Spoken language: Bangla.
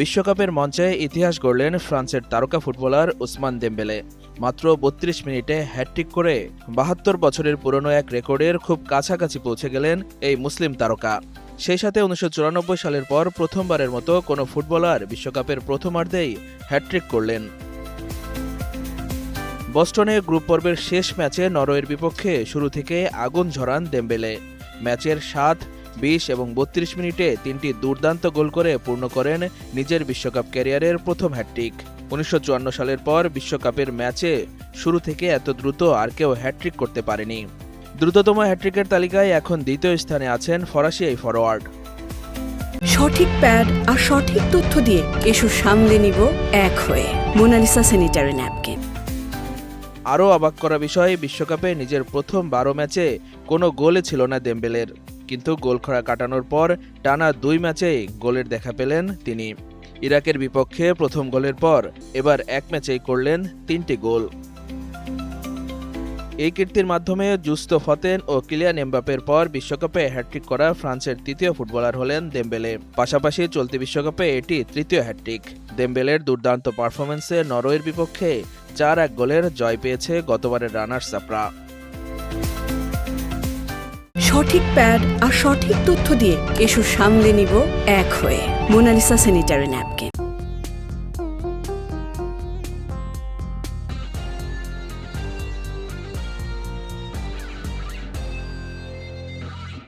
বিশ্বকাপের মঞ্চে ইতিহাস গড়লেন ফ্রান্সের তারকা ফুটবলার ওসমান দেমবেলে। মাত্র ৩২ মিনিটে হ্যাটট্রিক করে ৭২ বছরের পুরনো এক রেকর্ডের খুব কাছাকাছি পৌঁছে গেলেন এই মুসলিম তারকা। সেই সাথে ১৯৯৪ সালের পর প্রথমবারের মতো কোনো ফুটবলার বিশ্বকাপের প্রথমার্ধেই হ্যাটট্রিক করলেন। বস্টনে গ্রুপ পর্বের শেষ ম্যাচে নরওয়ের বিপক্ষে শুরু থেকে আগুন ঝরান দেমবেলে। ম্যাচের ৭, ২০ এবং ৩২ মিনিটে তিনটি দুর্দান্ত গোল করে পূর্ণ করেন নিজের বিশ্বকাপ ক্যারিয়ারের প্রথম হ্যাটট্রিক। ১৯৫৪ সালের পর বিশ্বকাপের ম্যাচে শুরু থেকে এত দ্রুত আর কেউ হ্যাটট্রিক করতে পারেনি। দ্রুততম হ্যাটট্রিকের তালিকায় এখন দ্বিতীয় স্থানে আছেন ফরাসি এই ফরোয়ার্ড। সঠিক প্যাড আর সঠিক তথ্য দিয়ে এসো সামলে নিব এক হয়ে মোনালিসা স্যানিটারি ন্যাপকিন। আরও অবাক করা বিষয়, বিশ্বকাপে নিজের প্রথম ১২ ম্যাচে কোনো গোলে ছিল না দেমবেলের, কিন্তু গোলখরা কাটানোর পর টানা ২ ম্যাচেই গোলের দেখা পেলেন তিনি। ইরাকের বিপক্ষে প্রথম গোলের পর এবার এক ম্যাচেই করলেন ৩টি গোল। এই কীর্তির মাধ্যমে জুস্তো ফতেন ও কিলিয়ান এমবাপ্পের পর বিশ্বকাপে হ্যাটট্রিক করা ফ্রান্সের তৃতীয় ফুটবলার হলেন দেমবেলে। পাশাপাশি চলতি বিশ্বকাপে এটি তৃতীয় হ্যাটট্রিক। দেমবেলের দুর্দান্ত পারফরম্যান্সে নরওয়ের বিপক্ষে ৪-১ গোলের জয় পেয়েছে গতবারের রানার্স আপরা। সঠিক প্যাড আর সঠিক তথ্য দিয়ে এসো সামলে নিব এক হয়ে মোনালিসা স্যানিটারি ন্যাপকিন।